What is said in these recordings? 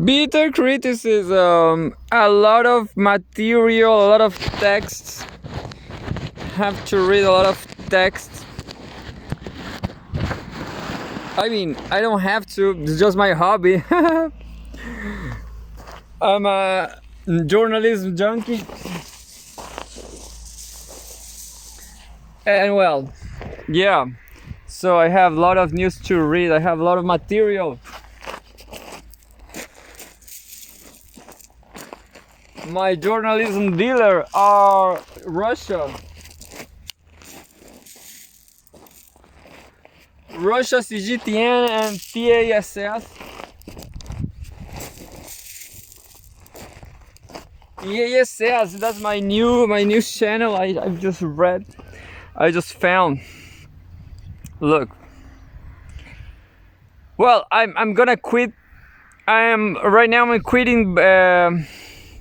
Bitter criticism. A lot of material, a lot of texts. Have to read a lot of texts. I mean, I don't have to. It's just my hobby. I'm a journalism junkie. And well, yeah. So I have a lot of news to read. I have a lot of material. My journalism dealer are Russia. Russia, CGTN, and TASS. TASS, that's my new channel. I've just read. I just found. Look. Well, I'm gonna quit. I'm quitting. I'm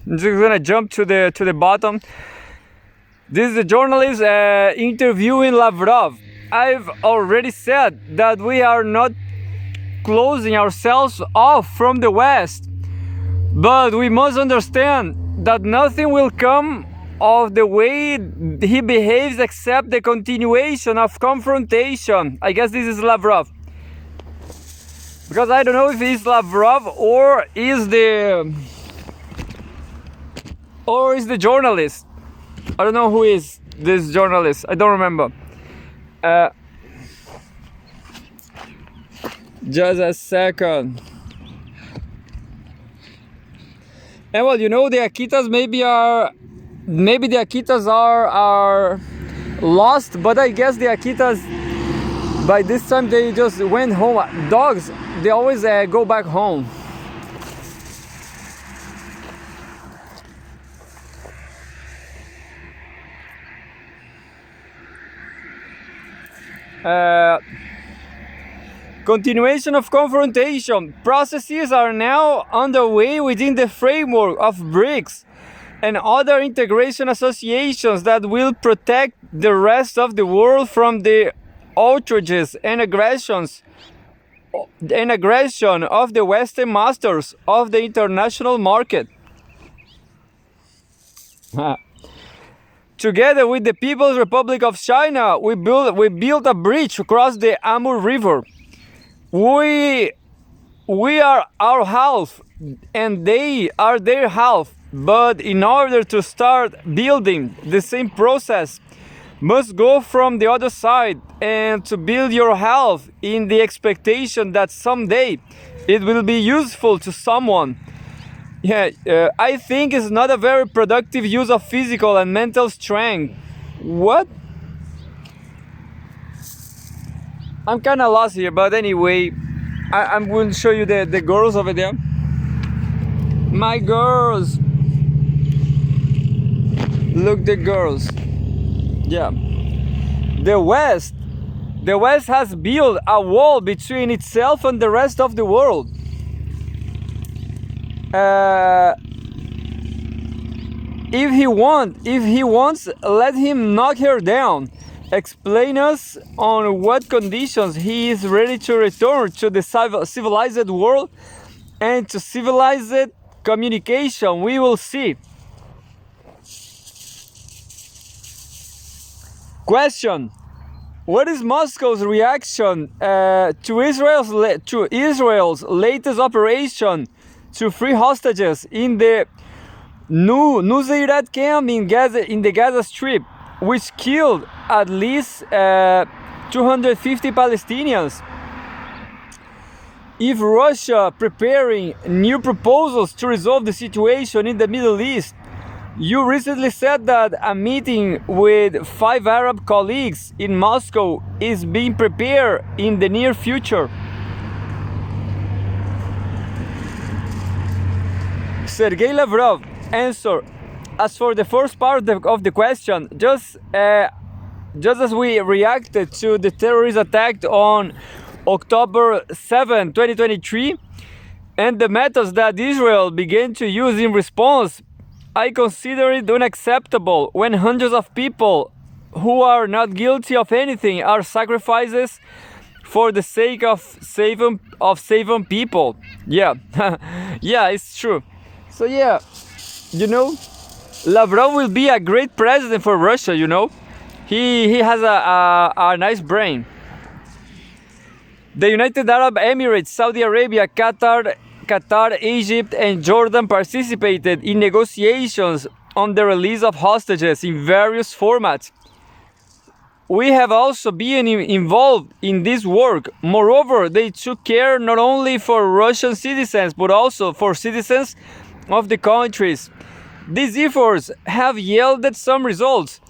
just gonna jump to the bottom. This is a journalist interviewing Lavrov. I've already said that we are not closing ourselves off from the West, but we must understand that nothing will come of the way he behaves except the continuation of confrontation. I guess this is Lavrov, because I don't know if it's Lavrov or is the journalist. I don't know who is this journalist. I don't remember. Just a second. And well, the Akitas maybe the Akitas are lost, but I guess the Akitas by this time they just went home. Dogs, they always go back home. Continuation of confrontation. Processes are now underway within the framework of BRICS and other integration associations that will protect the rest of the world from the outrages and aggression of the Western masters of the international market. Together with the People's Republic of China, we built a bridge across the Amur River. We are our half and they are their half, but in order to start building, the same process must go from the other side, and to build your half in the expectation that someday it will be useful to someone. I think it's not a very productive use of physical and mental strength. What? I'm kind of lost here, but anyway, I'm going to show you the girls over there. My girls. Look, the girls. Yeah. The West has built a wall between itself and the rest of the world. If he wants, let him knock her down. Explain us on what conditions he is ready to return to the civilized world and to civilized communication. We will see. Question: what is Moscow's reaction to Israel's latest operation to free hostages in the Nuseirat camp in the Gaza Strip, which killed at least 250 Palestinians? If Russia preparing new proposals to resolve the situation in the Middle East, you recently said that a meeting with 5 Arab colleagues in Moscow is being prepared in the near future. Sergey Lavrov answer. As for the first part of the question, just as we reacted to the terrorist attack on October 7, 2023, and the methods that Israel began to use in response, I consider it unacceptable when hundreds of people who are not guilty of anything are sacrificed for the sake of saving people. Yeah, yeah, it's true. So yeah, you know, Lavrov will be a great president for Russia. You know, he has a nice brain. The United Arab Emirates, Saudi Arabia, Qatar, Egypt, and Jordan participated in negotiations on the release of hostages in various formats. We have also been involved in this work. Moreover, they took care not only for Russian citizens, but also for citizens of the countries. These efforts have yielded some results.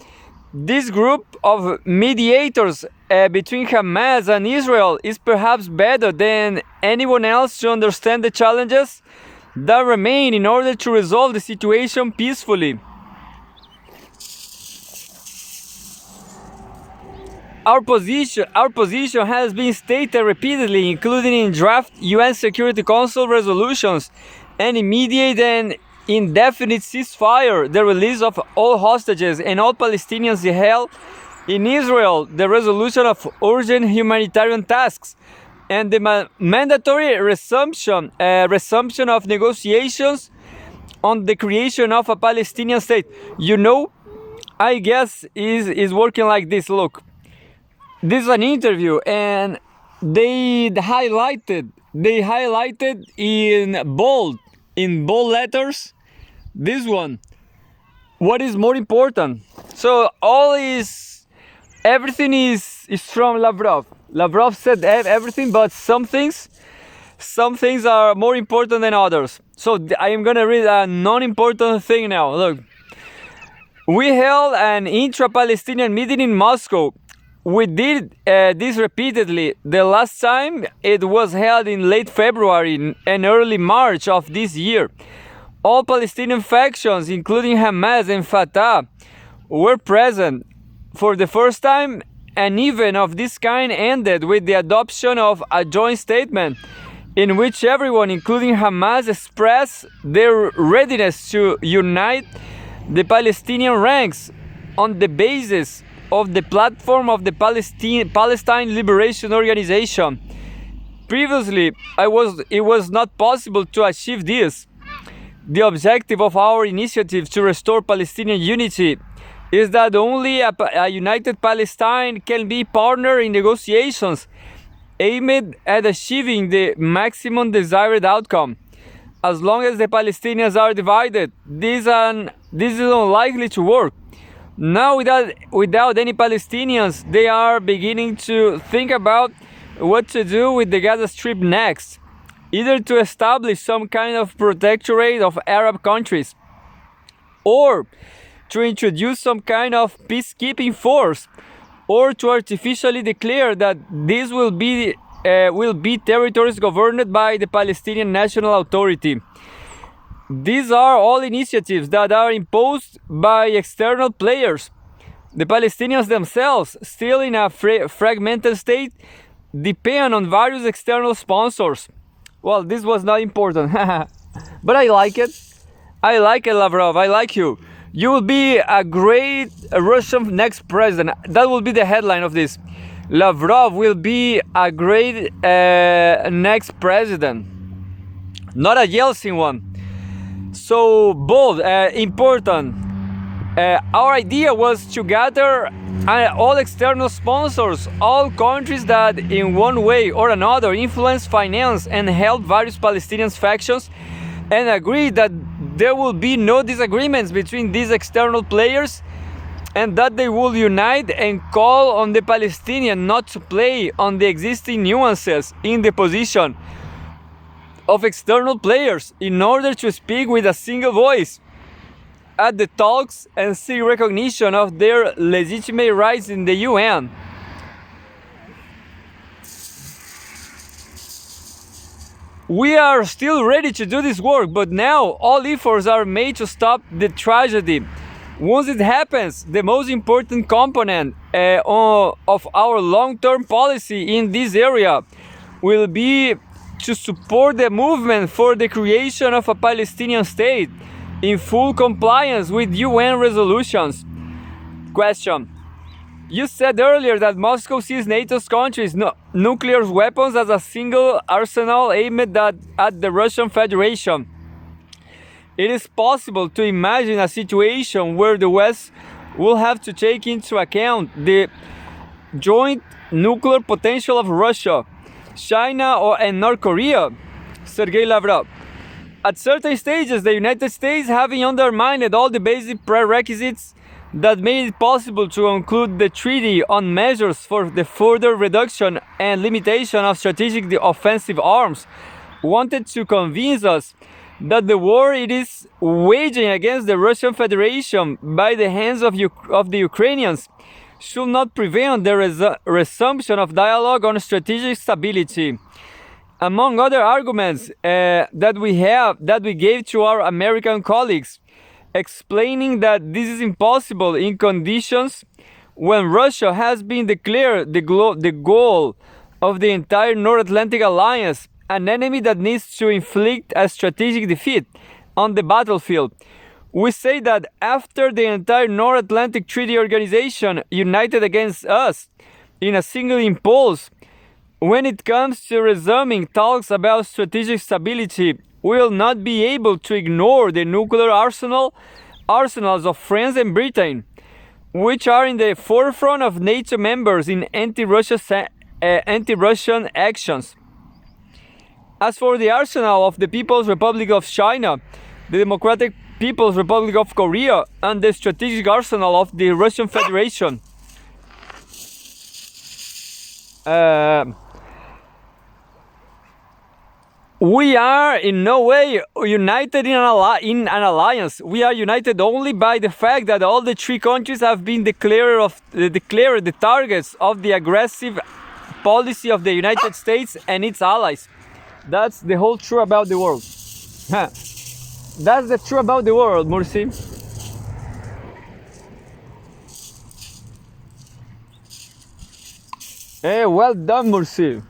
This group of mediators between Hamas and Israel is perhaps better than anyone else to understand the challenges that remain in order to resolve the situation peacefully. Our position has been stated repeatedly, including in draft UN Security Council resolutions, an immediate and indefinite ceasefire, the release of all hostages and all Palestinians held in Israel, the resolution of urgent humanitarian tasks, and the mandatory resumption of negotiations on the creation of a Palestinian state. You know, I guess is working like this. Look, this is an interview, and they highlighted in bold letters this one. What is more important? So everything is from Lavrov. Lavrov said everything, but some things are more important than others. So I am gonna read a non-important thing now. Look, we held an intra-Palestinian meeting in Moscow. We did this repeatedly. The last time it was held in late February and early March of this year. All Palestinian factions, including Hamas and Fatah, were present. For the first time, an event of this kind ended with the adoption of a joint statement in which everyone, including Hamas, expressed their readiness to unite the Palestinian ranks on the basis of the platform of the Palestine Liberation Organization. Previously, it was not possible to achieve this. The objective of our initiative to restore Palestinian unity is that only a united Palestine can be partner in negotiations aimed at achieving the maximum desired outcome. As long as the Palestinians are divided, this is unlikely to work. Now, without any Palestinians, they are beginning to think about what to do with the Gaza Strip next. Either to establish some kind of protectorate of Arab countries, or to introduce some kind of peacekeeping force, or to artificially declare that this will be territories governed by the Palestinian National Authority. These are all initiatives that are imposed by external players. The Palestinians themselves, still in a fragmented state, depend on various external sponsors. Well, this was not important, but I like it. I like it, Lavrov. I like you. You will be a great Russian next president. That will be the headline of this. Lavrov will be a great next president. Not a Yeltsin one. So bold, important. Our idea was to gather all external sponsors, all countries that in one way or another influence, finance and help various Palestinian factions, and agree that there will be no disagreements between these external players, and that they will unite and call on the Palestinians not to play on the existing nuances in the position of external players in order to speak with a single voice at the talks and seek recognition of their legitimate rights in the UN. We are still ready to do this work, but now all efforts are made to stop the tragedy. Once it happens, the most important component of our long-term policy in this area will be to support the movement for the creation of a Palestinian state in full compliance with UN resolutions. Question: You said earlier that Moscow sees NATO's countries' nuclear weapons as a single arsenal aimed at the Russian Federation. It is possible to imagine a situation where the West will have to take into account the joint nuclear potential of Russia, China, and North Korea. Sergey Lavrov. At certain stages, the United States, having undermined all the basic prerequisites that made it possible to conclude the treaty on measures for the further reduction and limitation of strategic offensive arms, wanted to convince us that the war it is waging against the Russian Federation by the hands of the Ukrainians should not prevent the resumption of dialogue on strategic stability. Among other arguments that we gave to our American colleagues, explaining that this is impossible in conditions when Russia has been declared the goal of the entire North Atlantic Alliance, an enemy that needs to inflict a strategic defeat on the battlefield. We say that after the entire North Atlantic Treaty Organization united against us in a single impulse, when it comes to resuming talks about strategic stability, we will not be able to ignore the nuclear arsenals of France and Britain, which are in the forefront of NATO members in anti-Russian actions. As for the arsenal of the People's Republic of China, the Democratic People's Republic of Korea, and the strategic arsenal of the Russian Federation, we are in no way united in an alliance. We are united only by the fact that all the three countries have been declared the targets of the aggressive policy of the United States and its allies. That's the whole truth about the world. That's the truth about the world, Mursi. Hey, well done, Mursi.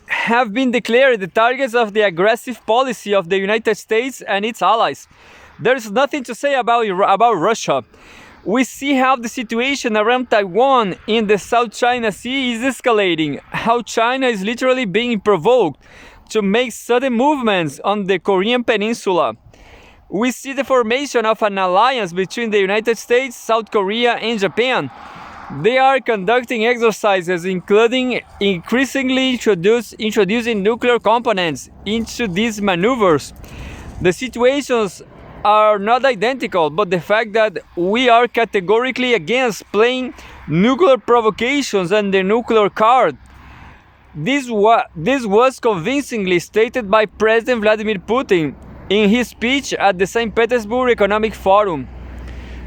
Have been declared the targets of the aggressive policy of the United States and its allies. There is nothing to say about Russia. We see how the situation around Taiwan in the South China Sea is escalating, how China is literally being provoked to make sudden movements on the Korean Peninsula. We see the formation of an alliance between the United States, South Korea, and Japan. They are conducting exercises including increasingly introducing nuclear components into these maneuvers. The situations are not identical, but the fact that we are categorically against playing nuclear provocations and the nuclear card. This was convincingly stated by President Vladimir Putin in his speech at the St. Petersburg Economic Forum.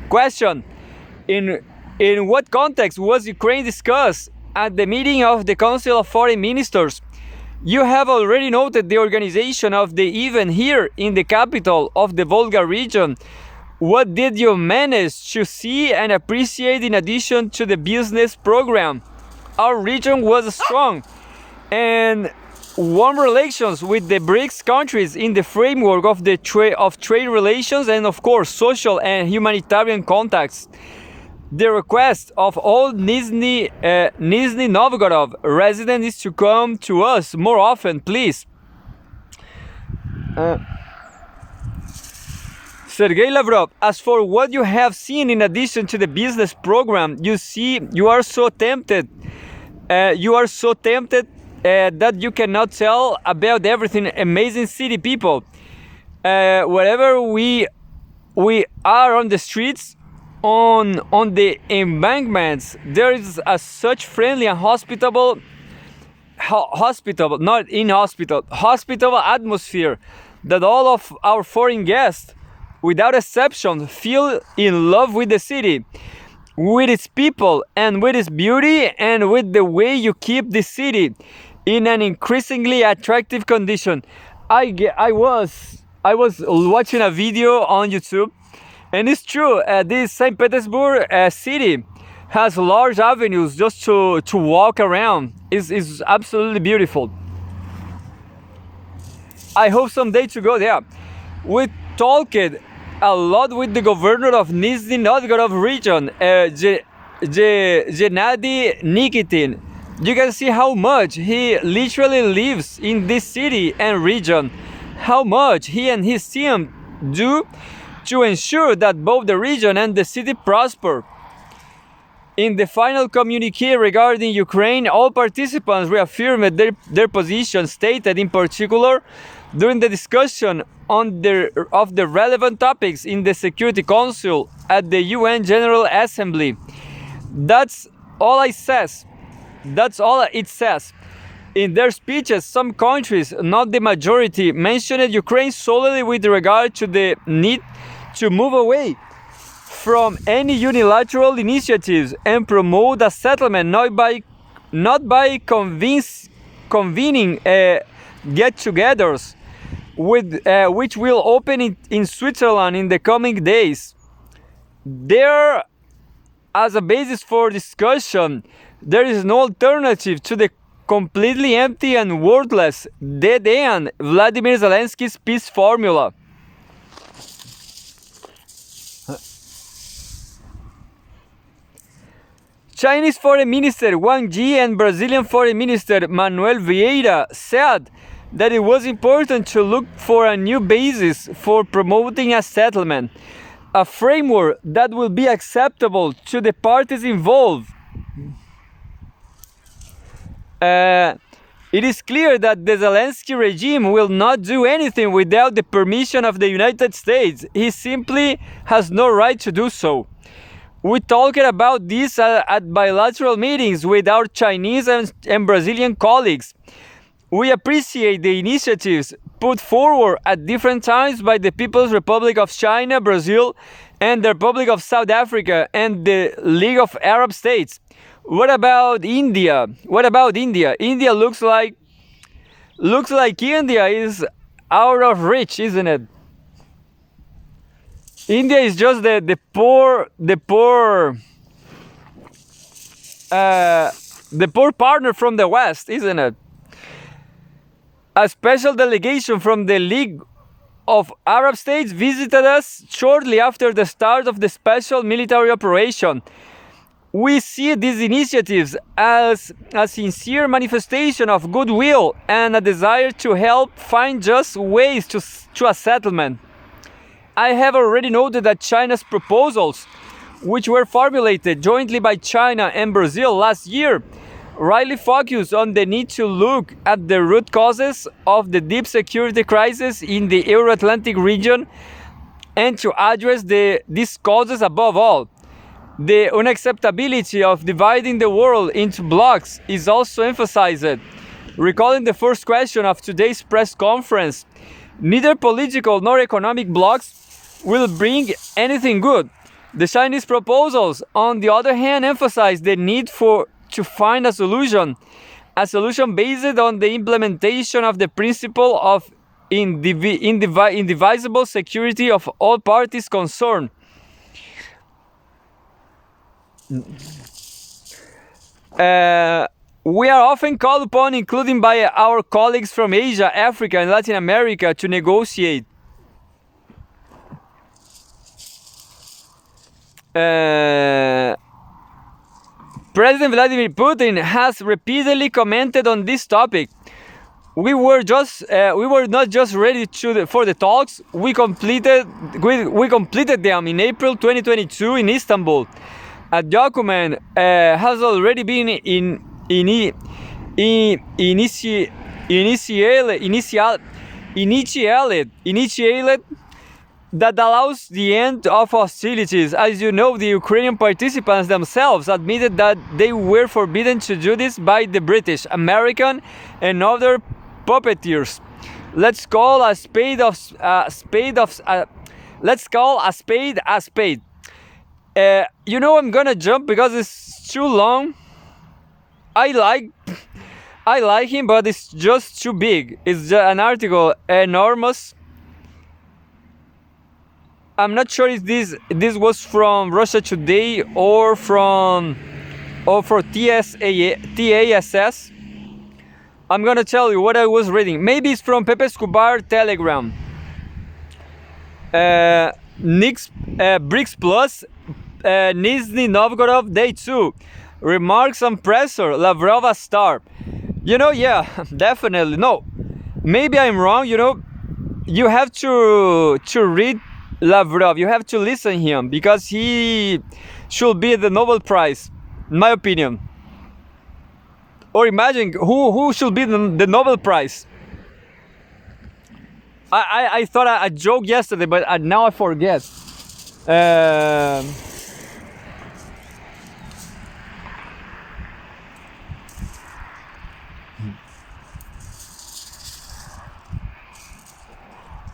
Question: In what context was Ukraine discussed at the meeting of the Council of Foreign Ministers? You have already noted the organization of the event here in the capital of the Volga region. What did you manage to see and appreciate in addition to the business program? Our region was strong and warm relations with the BRICS countries in the framework of the trade relations and of course social and humanitarian contacts. The request of all Nizhny Novgorod residents is to come to us more often, please. Sergey Lavrov, as for what you have seen in addition to the business program, you are so tempted that you cannot tell about everything. Amazing city people. Wherever we are on the streets, on the embankments, there is a such friendly and hospitable atmosphere that all of our foreign guests, without exception, feel in love with the city, with its people, and with its beauty, and with the way you keep the city in an increasingly attractive condition. I was watching a video on YouTube. And it's true, this St. Petersburg city has large avenues just to walk around. It's absolutely beautiful. I hope someday to go there. We talked a lot with the governor of Nizhny Novgorod region, Gennady Nikitin. You can see how much he literally lives in this city and region, how much he and his team do to ensure that both the region and the city prosper. In the final communique regarding Ukraine, all participants reaffirmed their position, stated in particular during the discussion of the relevant topics in the Security Council at the UN General Assembly. That's all it says. In their speeches, some countries, not the majority, mentioned Ukraine solely with regard to the need to move away from any unilateral initiatives and promote a settlement, not by convening get-togethers which will open in Switzerland in the coming days. There, as a basis for discussion, there is no alternative to the completely empty and worthless dead-end Vladimir Zelensky's peace formula. Chinese Foreign Minister Wang Yi and Brazilian Foreign Minister Manuel Vieira said that it was important to look for a new basis for promoting a settlement, a framework that will be acceptable to the parties involved. It is clear that the Zelensky regime will not do anything without the permission of the United States. He simply has no right to do so. We talked about this at bilateral meetings with our Chinese and Brazilian colleagues. We appreciate the initiatives put forward at different times by the People's Republic of China, Brazil, and the Republic of South Africa and the League of Arab States. What about India? India looks like India is out of reach, isn't it? India is just the poor partner from the West, isn't it? A special delegation from the League of Arab States visited us shortly after the start of the special military operation. We see these initiatives as a sincere manifestation of goodwill and a desire to help find just ways to a settlement. I have already noted that China's proposals, which were formulated jointly by China and Brazil last year, rightly focus on the need to look at the root causes of the deep security crisis in the Euro-Atlantic region and to address these causes above all. The unacceptability of dividing the world into blocs is also emphasized. Recalling the first question of today's press conference, neither political nor economic blocs will bring anything good. The Chinese proposals, on the other hand, emphasize the need to find a solution based on the implementation of the principle of indivisible security of all parties concerned. We are often called upon, including by our colleagues from Asia, Africa, and Latin America, to negotiate. President Vladimir Putin has repeatedly commented on this topic. We were not just ready for the talks. We completed them in April 2022 in Istanbul. A document has already been initiated that allows the end of hostilities. As you know, the Ukrainian participants themselves admitted that they were forbidden to do this by the British, American, and other puppeteers. Let's call a spade a spade. I'm gonna jump because it's too long. I like him, but it's just too big. It's an article enormous. I'm not sure if this was from Russia Today or for TASS. I'm gonna tell you what I was reading. Maybe it's from Pepe Escobar Telegram. Nix Bricks Plus, Nizhny Novgorod Day 2. Remarks on pressure, Lavrov a star. Yeah, definitely. No, maybe I'm wrong. You have to read Lavrov. You have to listen him because he should be the Nobel Prize, in my opinion. Or imagine who should be the Nobel Prize. I thought a joke yesterday, but now I forget.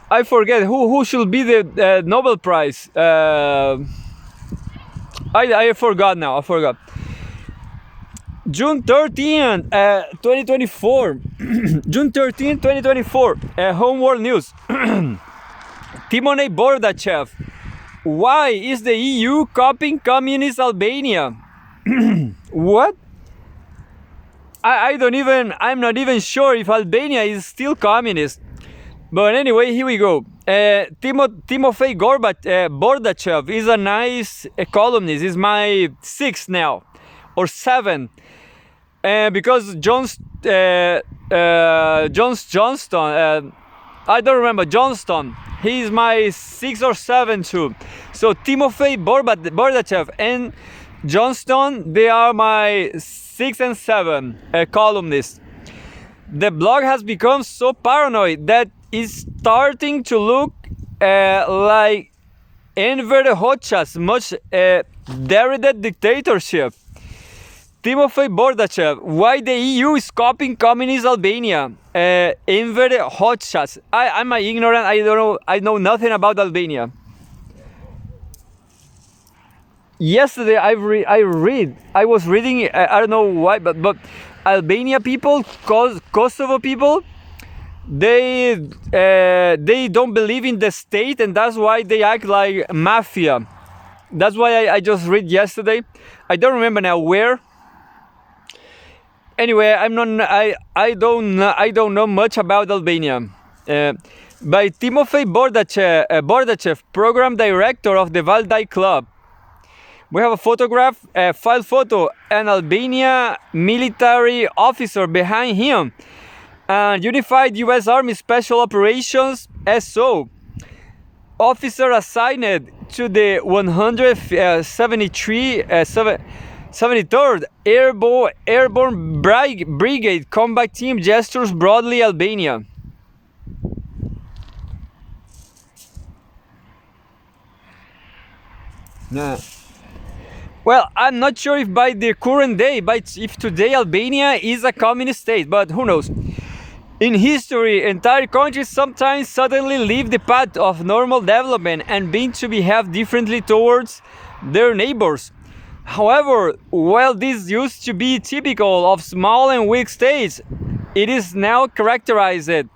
I forget who should be the Nobel Prize. I forgot now. I forgot. June 13th, 2024. June 13th, 2024. Home World News. Timone Bordachev. Why is the EU copying communist Albania? What? I'm not even sure if Albania is still communist. But anyway, here we go. Timofey Bordachev is a nice columnist. He's my 6th now, or 7. Because Johnston, I don't remember, Johnston, he's my 6 or 7 too. So Timofey Bordachev and Johnston, they are my 6 and 7 columnists. The blog has become so paranoid that it's starting to look like Enver Hoxha's much derided dictatorship. Timofey Bordachev, why the EU is copying communist Albania? Enver Hoxha's. I'm ignorant. I don't know. I know nothing about Albania. Yesterday I was reading. I don't know why, but Albania people, Kosovo people, they don't believe in the state, and that's why they act like mafia. That's why I just read yesterday. I don't remember now where. Anyway, I don't know much about Albania. By Timofey Bordachev, program director of the Valdai Club. We have a photograph, a file photo, an Albania military officer behind him, and Unified U.S. Army Special Operations (SO) officer assigned to the 73rd Airborne Brigade Combat Team gestures broadly Albania. Nah. Well, I'm not sure if by the current day, but if today Albania is a communist state, but who knows. In history, entire countries sometimes suddenly leave the path of normal development and begin to behave differently towards their neighbors. However, while this used to be typical of small and weak states, it is now characteristic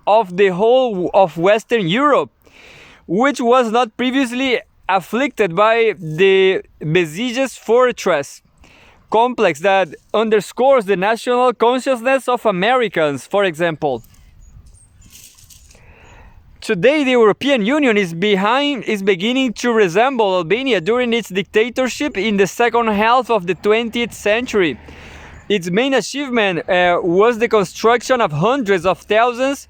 of the whole of Western Europe, which was not previously afflicted by the besieged fortress complex that underscores the national consciousness of Americans, for example. Today, the European Union is beginning to resemble Albania during its dictatorship in the second half of the 20th century. Its main achievement was the construction of hundreds of thousands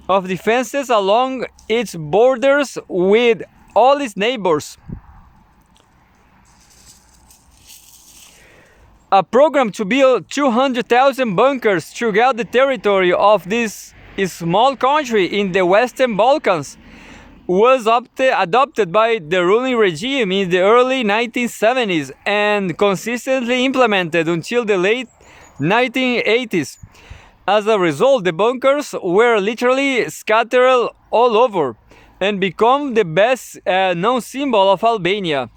of defenses along its borders with all its neighbors. A program to build 200,000 bunkers throughout the territory of this small country in the Western Balkans was adopted by the ruling regime in the early 1970s and consistently implemented until the late 1980s. As a result, the bunkers were literally scattered all over and become the best known symbol of Albania.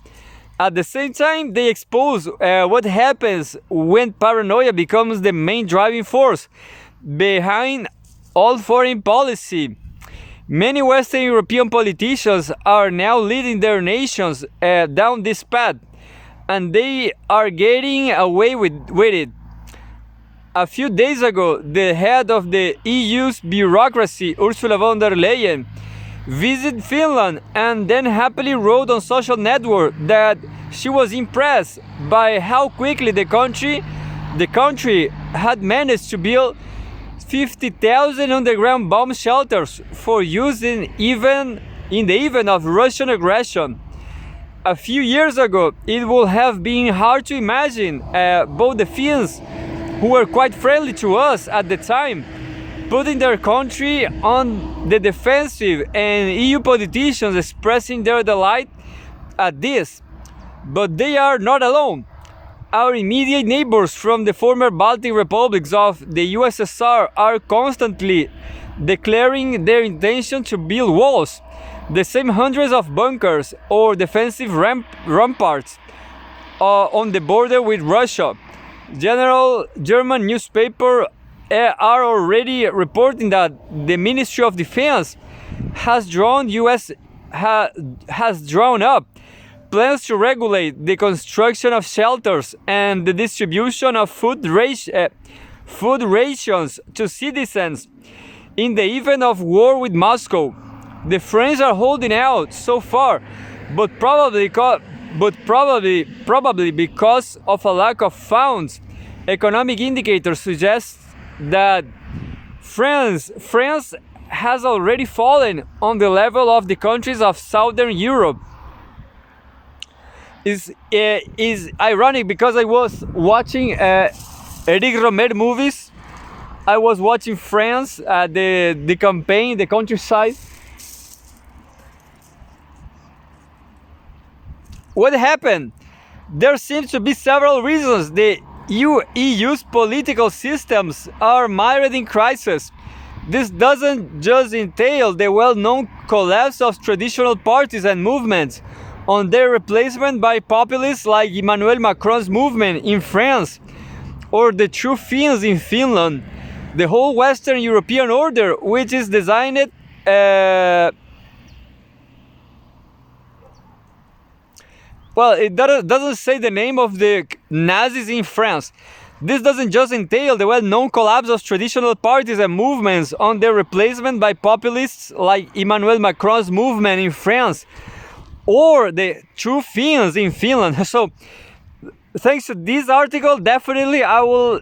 At the same time, they expose what happens when paranoia becomes the main driving force behind all foreign policy. Many Western European politicians are now leading their nations down this path. and they are getting away with it. A few days ago, the head of the EU's bureaucracy, Ursula von der Leyen, visited Finland and then happily wrote on social network that she was impressed by how quickly the country had managed to build 50,000 underground bomb shelters for use in the event of Russian aggression. A few years ago, it would have been hard to imagine both the Finns, who were quite friendly to us at the time, putting their country on the defensive, and EU politicians expressing their delight at this. But they are not alone. Our immediate neighbors from the former Baltic republics of the USSR are constantly declaring their intention to build walls, the same hundreds of bunkers or defensive ramparts on the border with Russia. German newspaper are already reporting that the Ministry of Defense has drawn up plans to regulate the construction of shelters and the distribution of food rations to citizens in the event of war with Moscow. The French are holding out so far, but probably because of a lack of funds. Economic indicators suggest that France has already fallen on the level of the countries of Southern Europe. Is ironic because I was watching Eric Romer movies. I was watching France, the campaign, the countryside. What happened? There seems to be several reasons the EU's political systems are mired in crisis. This doesn't just entail the well-known collapse of traditional parties and movements on their replacement by populists like Emmanuel Macron's movement in France or the True Finns in Finland. The whole Western European order, which is designed well, it doesn't say the name of the Nazis in France. This doesn't just entail the well-known collapse of traditional parties and movements on their replacement by populists like Emmanuel Macron's movement in France or the True Finns in Finland. So, thanks to this article, definitely I will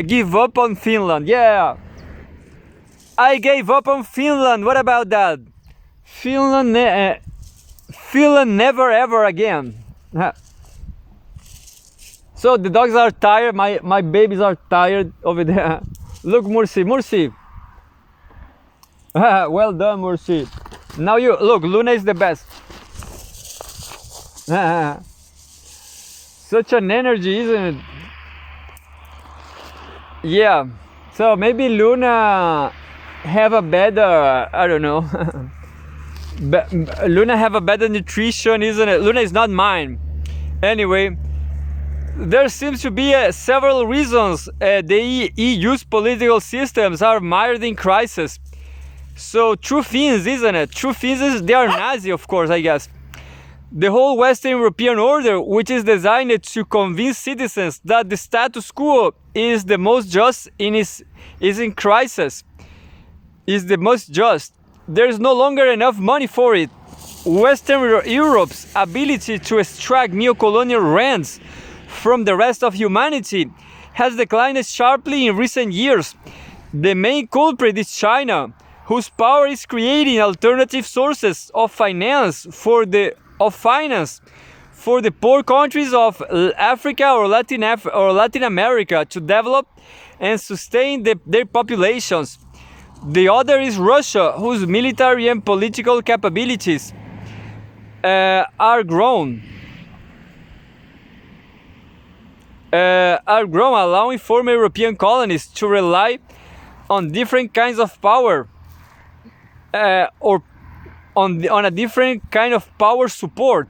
give up on Finland. Yeah, I gave up on Finland. What about that? Finland never ever again. So the dogs are tired. My babies are tired over there. Look, Mursi. Well done, Mursi. Now you look. Luna is the best. Such an energy, isn't it? Yeah. So maybe Luna have a better, I don't know. Luna have a better nutrition, isn't it? Luna is not mine. Anyway, there seems to be several reasons the EU's political systems are mired in crisis. So True Finns, isn't it? True Finns, they are Nazi, of course, I guess. The whole Western European order, which is designed to convince citizens that the status quo is the most just, is in crisis. Is the most just. There is no longer enough money for it. Western Europe's ability to extract neo-colonial rents from the rest of humanity has declined sharply in recent years. The main culprit is China, whose power is creating alternative sources of finance for the poor countries of Africa or Latin America to develop and sustain their populations. The other is Russia, whose military and political capabilities are grown, allowing former European colonies to rely on different kinds of power or on a different kind of power support.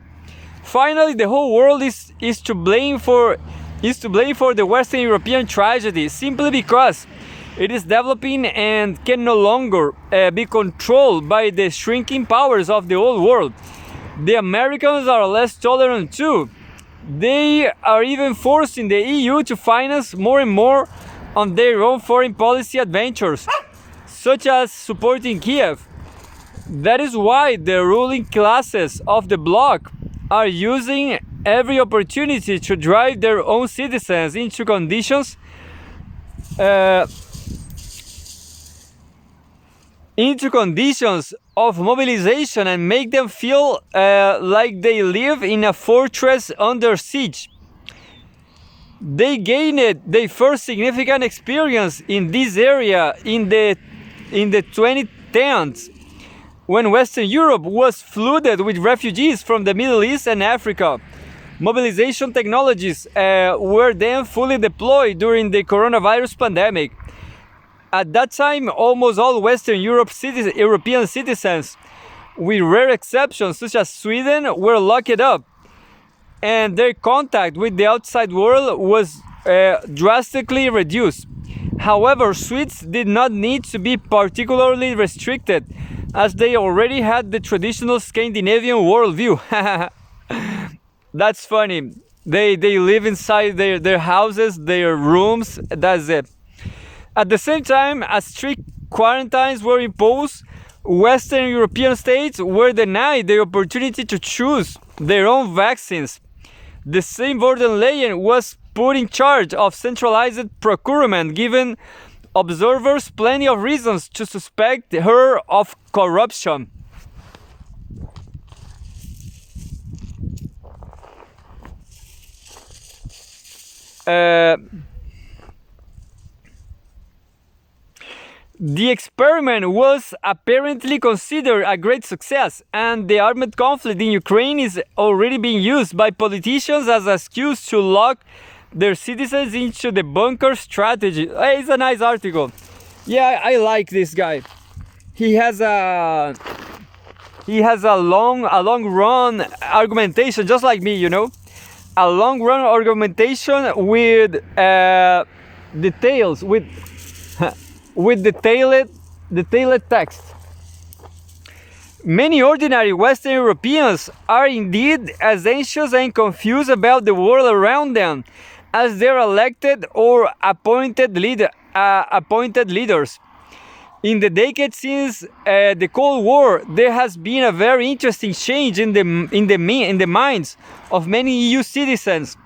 Finally, the whole world is to blame for the Western European tragedy simply because it is developing and can no longer be controlled by the shrinking powers of the old world. The Americans are less tolerant too. They are even forcing the EU to finance more and more on their own foreign policy adventures, such as supporting Kiev. That is why the ruling classes of the bloc are using every opportunity to drive their own citizens uh, into conditions of mobilization and make them feel like they live in a fortress under siege. They gained their first significant experience in this area in the 2010s, when Western Europe was flooded with refugees from the Middle East and Africa. Mobilization technologies were then fully deployed during the coronavirus pandemic. At that time, almost all Western European citizens, with rare exceptions such as Sweden, were locked up, and their contact with the outside world was drastically reduced. However, Swedes did not need to be particularly restricted, as they already had the traditional Scandinavian worldview. That's funny. They live inside their houses, their rooms, that's it. At the same time, as strict quarantines were imposed, Western European states were denied the opportunity to choose their own vaccines. The same von der Leyen was put in charge of centralized procurement, giving observers plenty of reasons to suspect her of corruption. The experiment was apparently considered a great success, and the armed conflict in Ukraine is already being used by politicians as an excuse to lock their citizens into the bunker strategy. It's a nice article. Yeah, I like this guy. He has a long run argumentation, just like me, you know, a long run argumentation with details, with detailed text. Many ordinary Western Europeans are indeed as anxious and confused about the world around them as their elected or appointed leaders. In the decades since the Cold War, there has been a very interesting change in the minds of many EU citizens,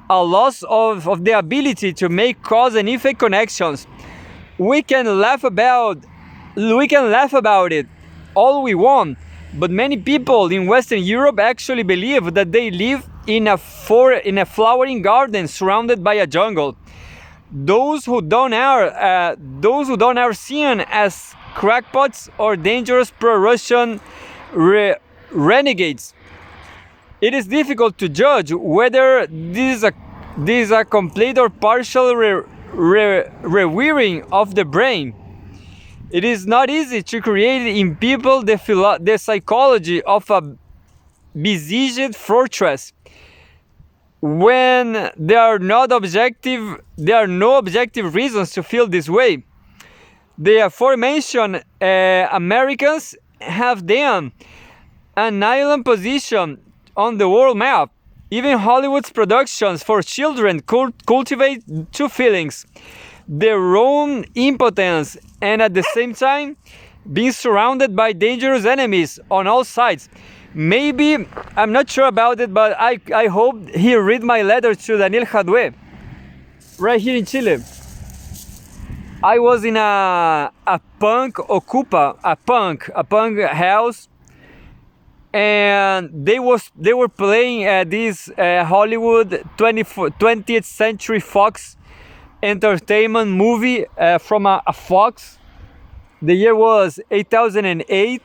a loss of the ability to make cause and effect connections. We can laugh about it all we want, but many people in Western Europe actually believe that they live in a flowering garden surrounded by a jungle. Those who don't are seen as crackpots or dangerous pro-Russian renegades. It is difficult to judge whether this is a complete or partial rewiring of the brain. It is not easy to create in people the psychology of a besieged fortress when there are no objective reasons to feel this way. The aforementioned Americans have then an island position on the world map. Even Hollywood's productions for children cultivate two feelings: their own impotence and at the same time being surrounded by dangerous enemies on all sides. Maybe, I'm not sure about it, but I hope he read my letter to Daniel Jadue right here in Chile. I was in a punk house, and they were playing this Hollywood 20th Century Fox entertainment movie from a Fox. The year was 2008.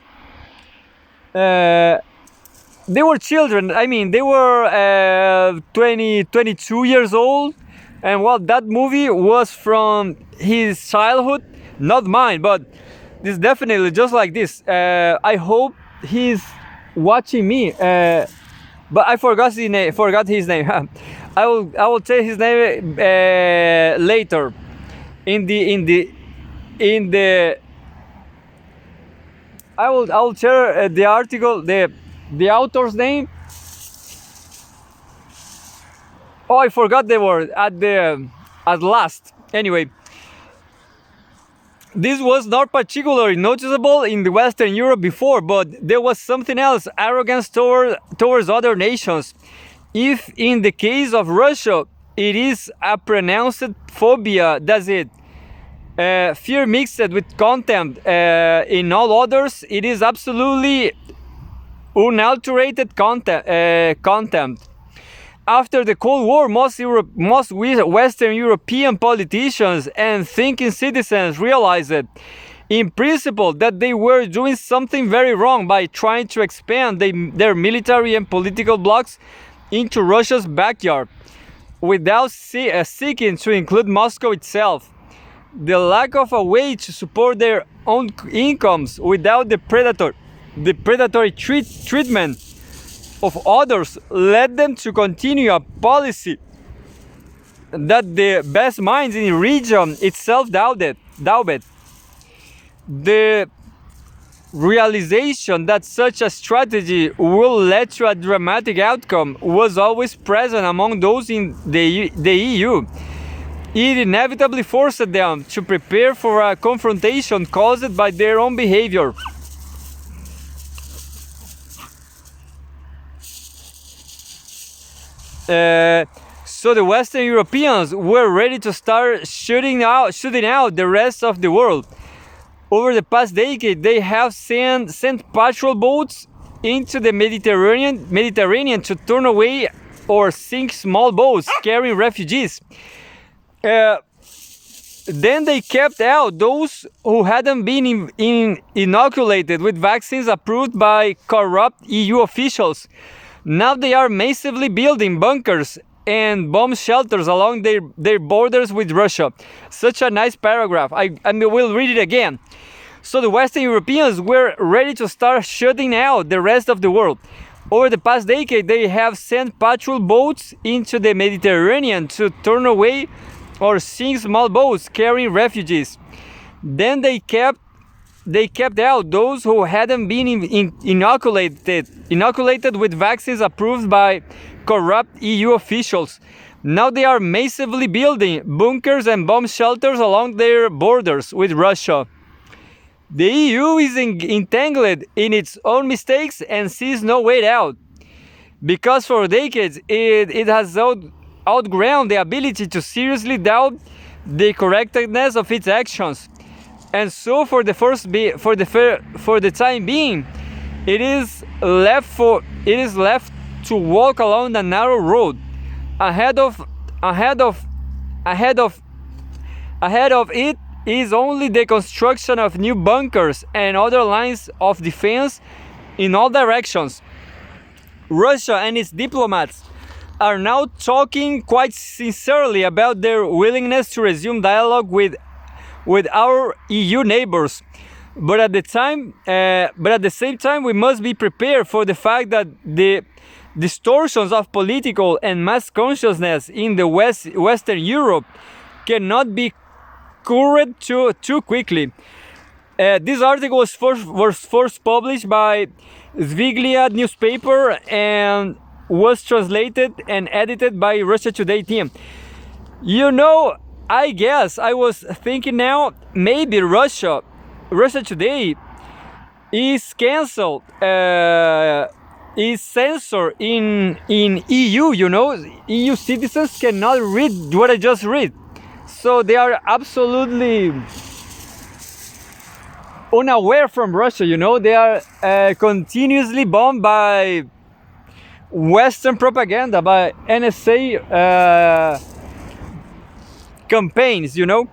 They were children. I mean, they were 22 years old, and well, that movie was from his childhood, not mine, but this definitely just like this. I hope he's watching me, but I forgot his name. I will tell his name later in the I will share the article, the author's name. Oh, I forgot the word at last. Anyway, this was not particularly noticeable in the Western Europe before, but there was something else: arrogance towards other nations. If in the case of Russia, it is a pronounced phobia, that's it. Fear mixed with contempt. In all others, it is absolutely unalterated contempt. After the Cold War, most Western European politicians and thinking citizens realized, in principle, that they were doing something very wrong by trying to expand their military and political blocs into Russia's backyard, without seeking to include Moscow itself. The lack of a way to support their own incomes without the predatory treatment of others led them to continue a policy that the best minds in the region itself doubted. The realization that such a strategy will lead to a dramatic outcome was always present among those in the EU. It inevitably forced them to prepare for a confrontation caused by their own behavior. So the Western Europeans were ready to start shooting out the rest of the world. Over the past decade, they have sent patrol boats into the Mediterranean to turn away or sink small boats carrying refugees. Then they kept out those who hadn't been inoculated with vaccines approved by corrupt EU officials. Now they are massively building bunkers and bomb shelters along their borders with Russia. Such a nice paragraph. I will read it again. So the Western Europeans were ready to start shutting out the rest of the world. Over the past decade, they have sent patrol boats into the Mediterranean to turn away or sink small boats carrying refugees. Then they kept out those who hadn't been inoculated with vaccines approved by corrupt EU officials. Now they are massively building bunkers and bomb shelters along their borders with Russia. The EU is entangled in its own mistakes and sees no way out, because for decades it has outgrown the ability to seriously doubt the correctness of its actions. And so for the time being, it is left to walk along the narrow road. Ahead of it is only the construction of new bunkers and other lines of defense in all directions. Russia and its diplomats are now talking quite sincerely about their willingness to resume dialogue with our EU neighbors. But at the same time, we must be prepared for the fact that the distortions of political and mass consciousness in the Western Europe cannot be cured too quickly. This article was first published by Zviglia newspaper and was translated and edited by Russia Today team. You know, I guess I was thinking now, maybe Russia Today is cancelled, is censored in EU. You know, EU citizens cannot read what I just read, so they are absolutely unaware from Russia. You know, they are continuously bombed by Western propaganda, by NSA campaigns. You know,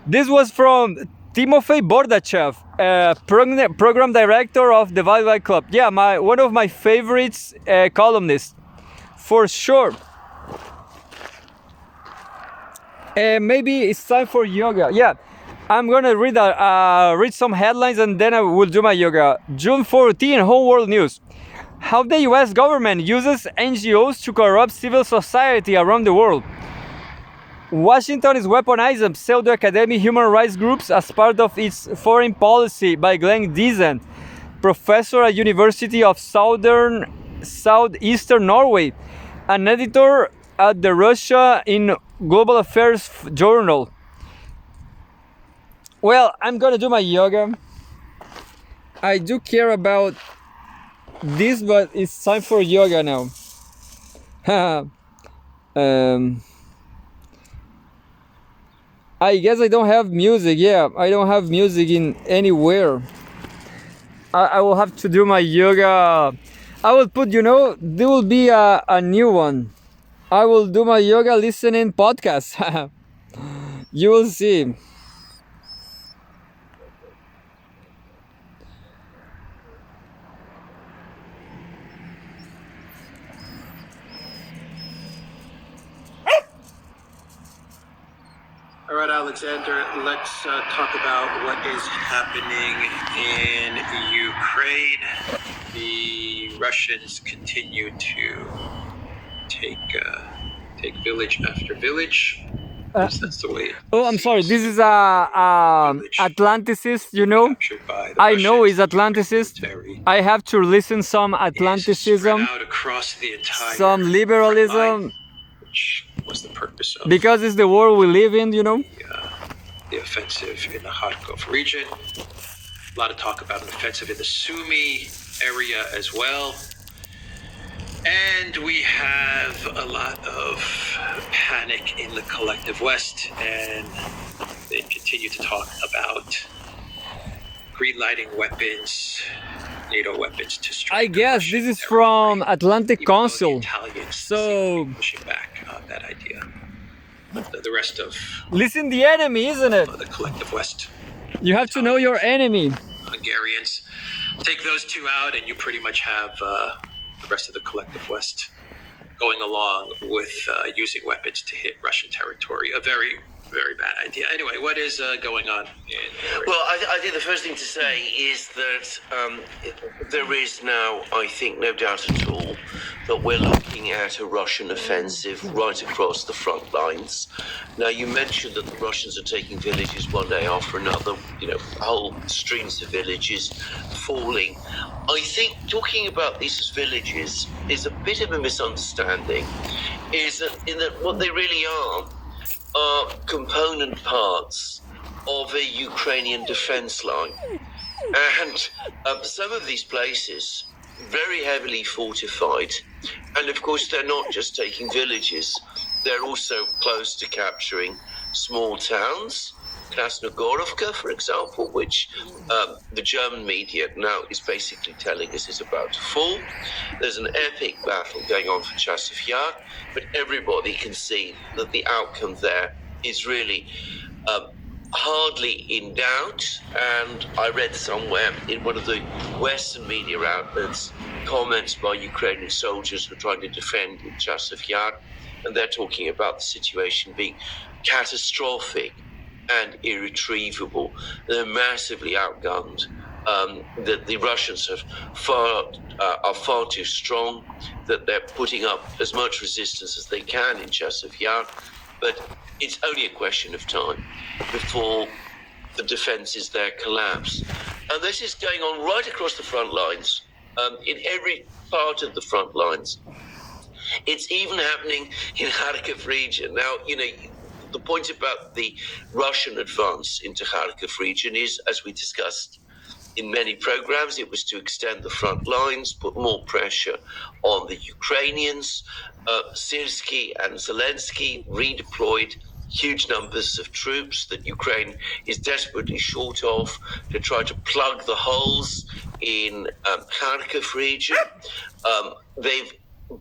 this was from Timofey Bordachev, program director of the Value Club. Yeah, one of my favorites columnists, for sure. Maybe it's time for yoga. Yeah, I'm gonna read some headlines and then I will do my yoga. June 14, Whole World News. How the US government uses NGOs to corrupt civil society around the world. Washington is weaponizing pseudo-academic human rights groups as part of its foreign policy, by Glenn Diesen, professor at University of Southeastern Norway, an editor at the Russia in Global Affairs journal. Well, I'm gonna do my yoga. I do care about this, but it's time for yoga now. I guess I don't have music. Yeah, I don't have music in anywhere. I will have to do my yoga. I will put, there will be a new one. I will do my yoga listening podcast. You will see. All right, Alexander, let's talk about what is happening in Ukraine. The Russians continue to take village after village. That's the way. Oh, I'm sorry. This is a Atlanticist, I know he's Atlanticist. I have to listen some Atlanticism, some liberalism, which was the purpose of because it's the world we live in, the offensive in the Kharkov region. A lot of talk about an offensive in the Sumy area as well. And we have a lot of panic in the collective West, and they continue to talk about green-lighting weapons, NATO weapons to strike. I guess this is from Atlantic Council. So pushing back on that idea. The rest of listen the enemy, isn't it? the collective West. You have to know your enemy. Hungarians. Take those two out, and you pretty much have the rest of the collective West going along with using weapons to hit Russian territory. A very, very bad idea. Anyway, what is going on? Well, I think the first thing to say is that there is now, I think, no doubt at all that we're looking at a Russian offensive right across the front lines. Now, you mentioned that the Russians are taking villages one day after another, whole streams of villages falling. I think talking about these as villages is a bit of a misunderstanding, in that what they really are component parts of a Ukrainian defense line. And some of these places, very heavily fortified. And of course, they're not just taking villages, they're also close to capturing small towns. Krasnogorovka, for example, which the German media now is basically telling us is about to fall. There's an epic battle going on for Chasiv Yar, but everybody can see that the outcome there is really hardly in doubt. And I read somewhere in one of the Western media outlets comments by Ukrainian soldiers who are trying to defend in Chasiv Yar, and they're talking about the situation being catastrophic and irretrievable. They're massively outgunned. That the Russians are far too strong, that they're putting up as much resistance as they can in Chasiv Yar, but it's only a question of time before the defences there collapse. And this is going on right across the front lines, in every part of the front lines. It's even happening in Kharkiv region. Now, the point about the Russian advance into Kharkiv region is, as we discussed in many programs, it was to extend the front lines, put more pressure on the Ukrainians. Sergey and Zelensky redeployed huge numbers of troops that Ukraine is desperately short of to try to plug the holes in Kharkiv region. They've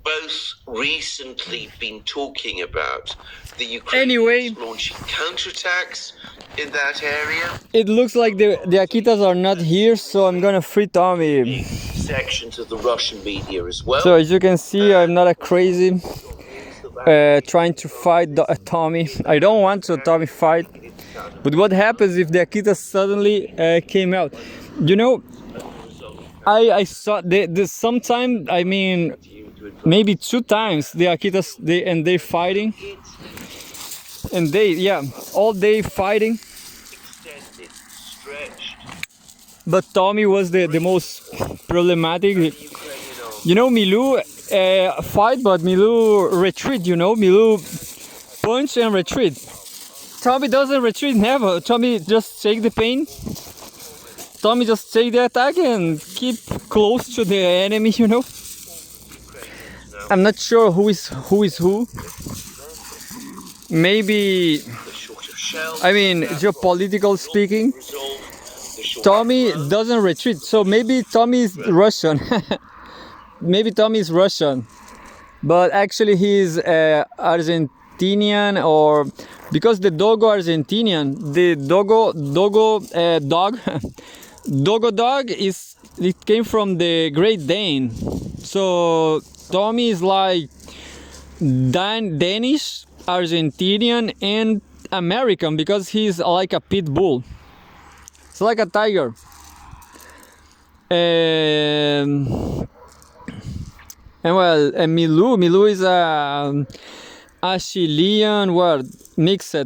both recently been talking about the Ukrainians launching counterattacks in that area. It looks like the Akitas are not here, so I'm gonna free Tommy. Sections of the Russian media as well. So as you can see, I'm not a crazy trying to fight Tommy. I don't want to Tommy fight. But what happens if the Akitas suddenly came out? I saw sometime, maybe 2 times the Akitas they're fighting, and all day fighting. But Tommy was the most problematic. Milou, fight, but Milou retreat, you know? Milou punch and retreat. Tommy doesn't retreat, never. Tommy just take the pain. Tommy just take the attack and keep close to the enemy, you know? I'm not sure who is who. Maybe, I mean, geopolitical speaking, Tommy doesn't retreat, so maybe Tommy is Russian. Maybe Tommy is Russian, but actually he's Argentinian, or because the Dogo Argentinian, the Dogo dog, Dogo dog it came from the Great Dane. So Tommy is like Danish, Argentinian, and American because he's like a pit bull. It's like a tiger. And well, Milou is a Chilean word, mixed.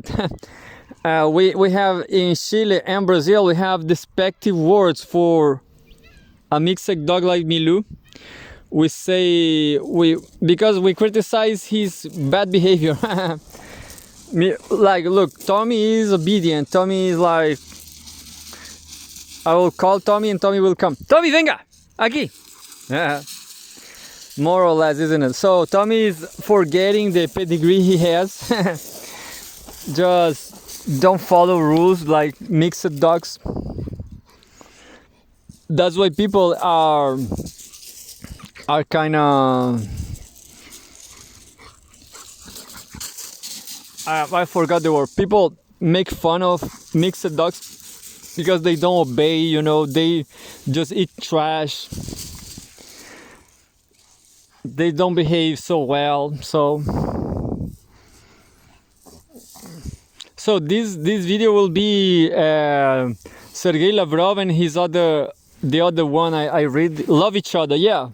We have in Chile and Brazil, we have respective words for a mixed dog like Milou. We say, because we criticize his bad behavior. Like, look, Tommy is obedient. Tommy is like, I will call Tommy and Tommy will come. Tommy, venga, aquí. More or less, isn't it? So Tommy is forgetting the pedigree he has. Just don't follow rules like mixed dogs. That's why people are kind of, I forgot the word. People make fun of mixed dogs because they don't obey, you know, they just eat trash. They don't behave so well. So this video will be Sergey Lavrov and the other one I read, love each other. Yeah.